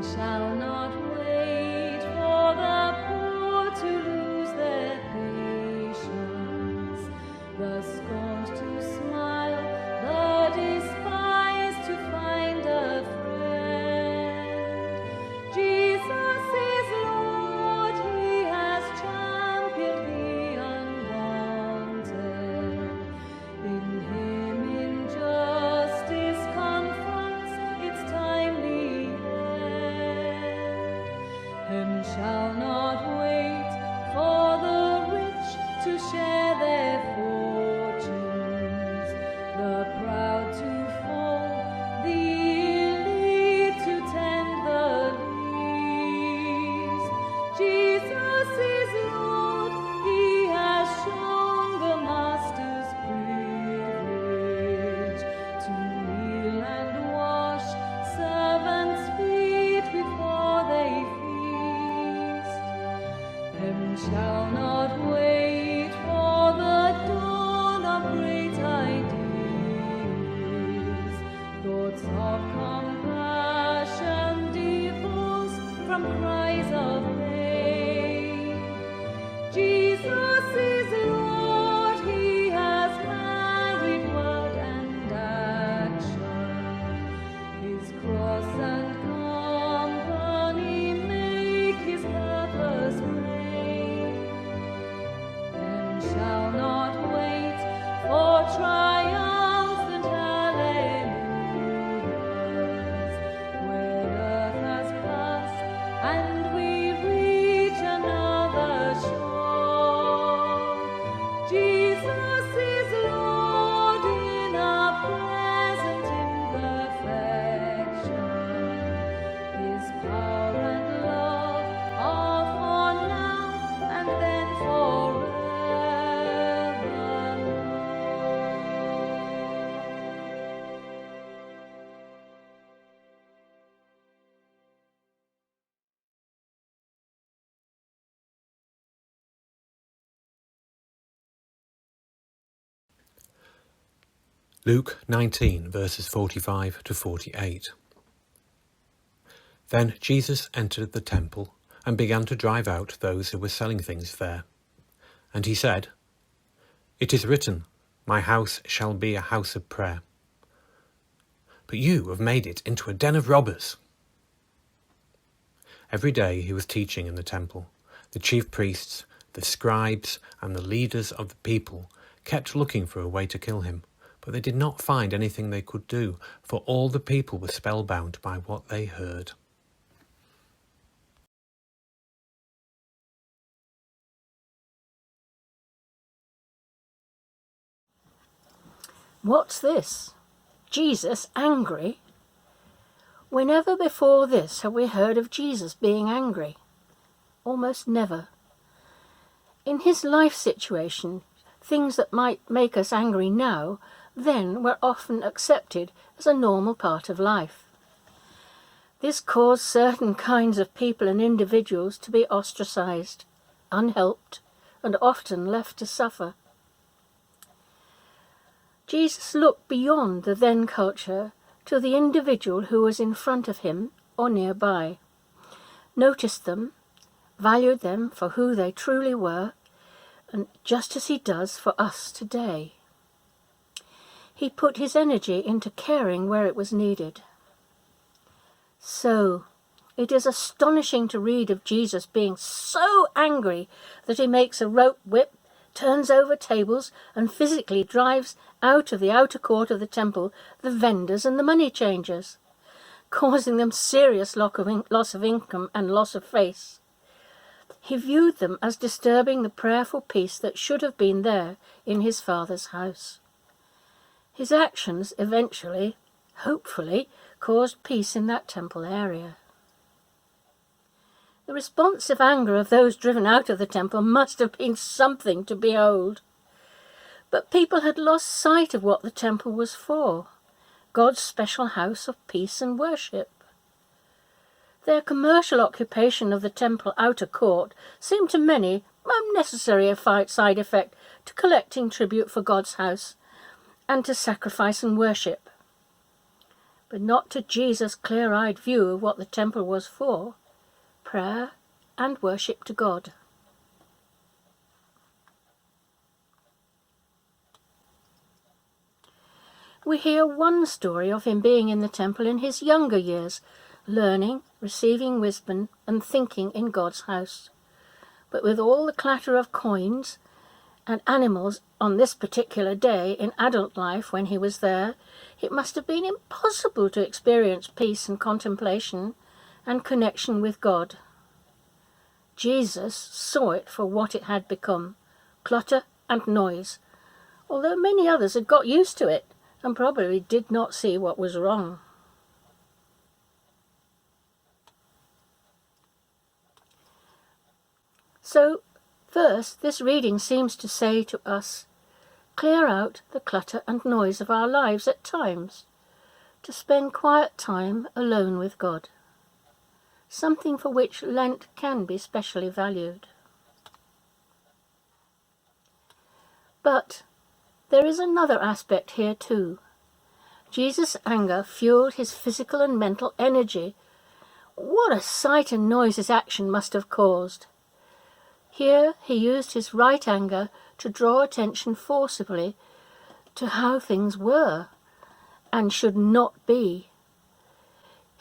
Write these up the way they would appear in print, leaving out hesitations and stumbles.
shall not wait for the poor to lose their patience, the scorned to smile, the despised to find a friend. Jesus is Lord, he has championed the unwanted. In him injustice confronts its timely end, and shall not wait for the rich to share their fortunes, the proud to fall, the elite to tend the least. Jesus is Lord, he has shown the Master's privilege to kneel and wash servants' feet before they feast, and shall not wait for the dawn of great ideas, thoughts of compassion divorced from cries of pain. Jesus is Lord, he has married word and action, his cross and company make his purpose plain, and shall not wait for triumphant hallelujahs, when earth has passed and we reach another shore. Jesus is Lord in our present imperfection, his power and love are for now and then forevermore. Luke 19, verses 45 to 48. Then Jesus entered the temple and began to drive out those who were selling things there. And he said, "It is written, my house shall be a house of prayer. But you have made it into a den of robbers." Every day he was teaching in the temple. The chief priests, the scribes, and the leaders of the people kept looking for a way to kill him, but they did not find anything they could do, for all the people were spellbound by what they heard. What's this? Jesus angry? Whenever before this have we heard of Jesus being angry? Almost never. In his life situation, things that might make us angry now, then were often accepted as a normal part of life. This caused certain kinds of people and individuals to be ostracized, unhelped, and often left to suffer. Jesus looked beyond the then culture to the individual who was in front of him or nearby, noticed them, valued them for who they truly were, and just as he does for us today. He put his energy into caring where it was needed. So, it is astonishing to read of Jesus being so angry that he makes a rope whip, turns over tables, and physically drives out of the outer court of the temple the vendors and the money changers, causing them serious loss of income and loss of face. He viewed them as disturbing the prayerful peace that should have been there in his Father's house. His actions eventually, hopefully, caused peace in that temple area. The responsive anger of those driven out of the temple must have been something to behold. But people had lost sight of what the temple was for, God's special house of peace and worship. Their commercial occupation of the temple outer court seemed to many unnecessary side effect to collecting tribute for God's house and to sacrifice and worship. but not to Jesus' clear-eyed view of what the temple was for: prayer and worship to God. We hear one story of him being in the temple in his younger years, learning, receiving wisdom, and thinking in God's house. But with all the clatter of coins and animals on this particular day in adult life when he was there, it must have been impossible to experience peace and contemplation and connection with God. Jesus saw it for what it had become: clutter and noise, although many others had got used to it and probably did not see what was wrong. So, first, this reading seems to say to us, clear out the clutter and noise of our lives at times, to spend quiet time alone with God, something for which Lent can be specially valued. But there is another aspect here too. Jesus' anger fueled his physical and mental energy. What a sight and noise his action must have caused. Here he used his right anger to draw attention forcibly to how things were and should not be.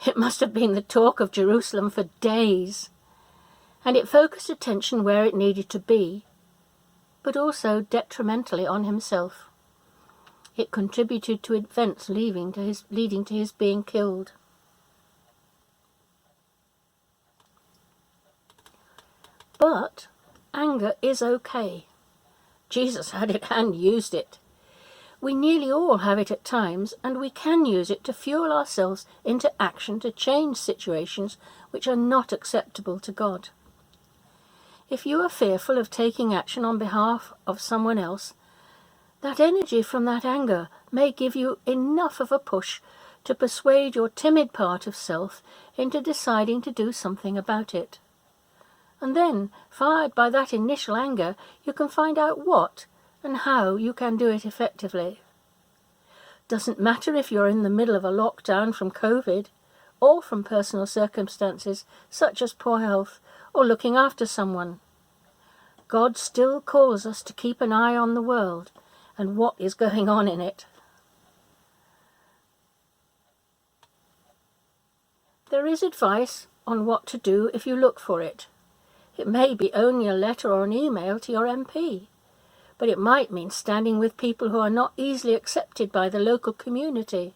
It must have been the talk of Jerusalem for days, and it focused attention where it needed to be, but also detrimentally on himself. It contributed to events leading to his being killed. But anger is okay. Jesus had it and used it. We nearly all have it at times, and we can use it to fuel ourselves into action to change situations which are not acceptable to God. If you are fearful of taking action on behalf of someone else, that energy from that anger may give you enough of a push to persuade your timid part of self into deciding to do something about it. And then, fired by that initial anger, you can find out what and how you can do it effectively. Doesn't matter if you're in the middle of a lockdown from COVID, or from personal circumstances such as poor health or looking after someone. God still calls us to keep an eye on the world and what is going on in it. There is advice on what to do if you look for it. It may be only a letter or an email to your MP, but it might mean standing with people who are not easily accepted by the local community,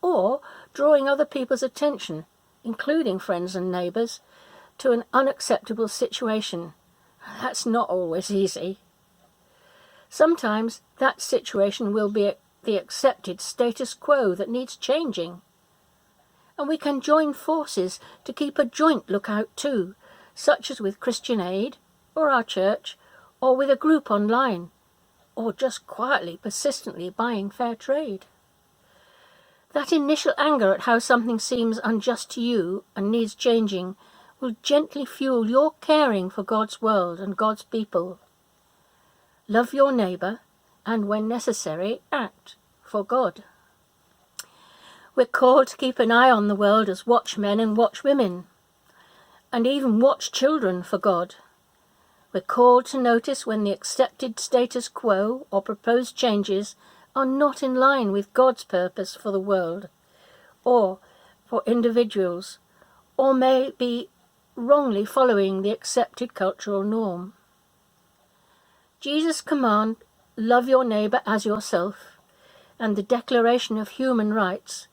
or drawing other people's attention, including friends and neighbours, to an unacceptable situation. That's not always easy. Sometimes that situation will be the accepted status quo that needs changing. And we can join forces to keep a joint lookout too, such as with Christian Aid, or our church, or with a group online, or just quietly, persistently buying fair trade. That initial anger at how something seems unjust to you and needs changing will gently fuel your caring for God's world and God's people. Love your neighbour, and when necessary, act for God. We're called to keep an eye on the world as watchmen and watchwomen, and even watch children for God. We're called to notice when the accepted status quo or proposed changes are not in line with God's purpose for the world, or for individuals, or may be wrongly following the accepted cultural norm. Jesus' command, love your neighbour as yourself, and the Declaration of Human Rights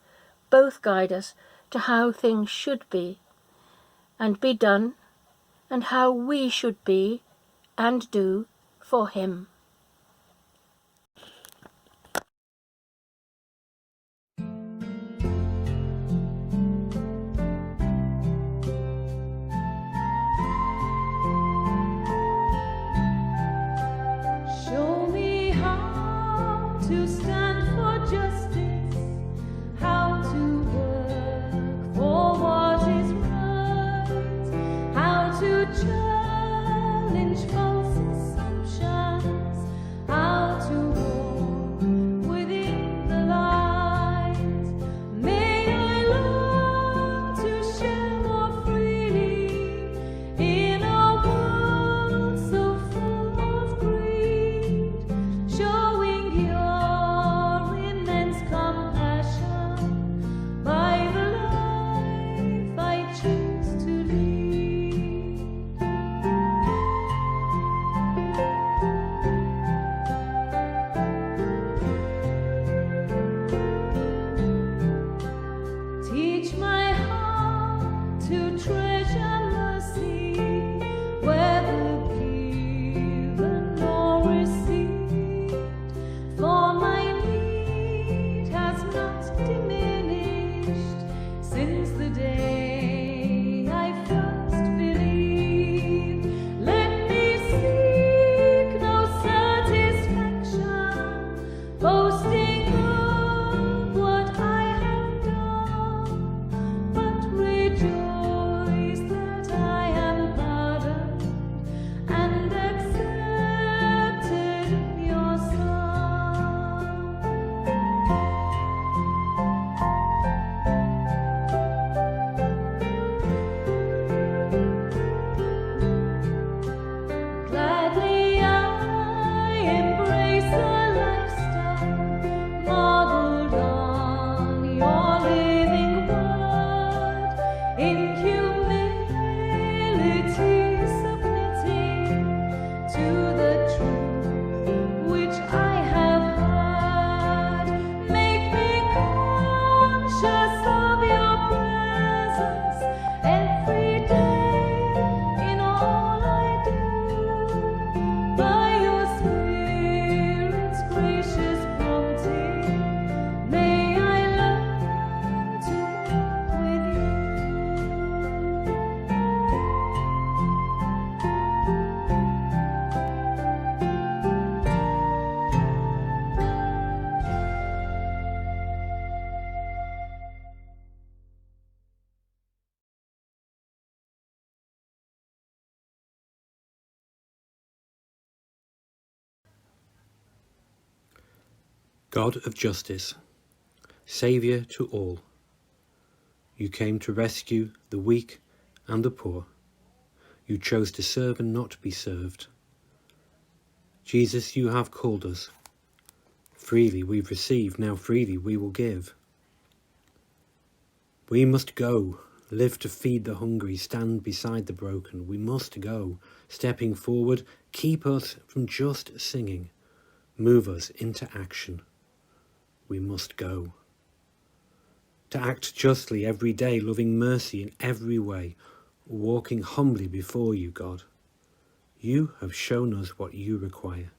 both guide us to how things should be and be done, and how we should be and do for him. Show me how to stand for justice, how to work for what is right, how to challenge false assumptions, how to walk within the light. May God of justice, Saviour to all, you came to rescue the weak and the poor. You chose to serve and not be served. Jesus, you have called us. Freely we've received, now freely we will give. We must go, live to feed the hungry, stand beside the broken. We must go, stepping forward, keep us from just singing, move us into action. We must go. To act justly every day, loving mercy in every way, walking humbly before you, God. You have shown us what you require.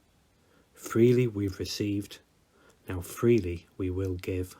Freely we've received, now freely we will give.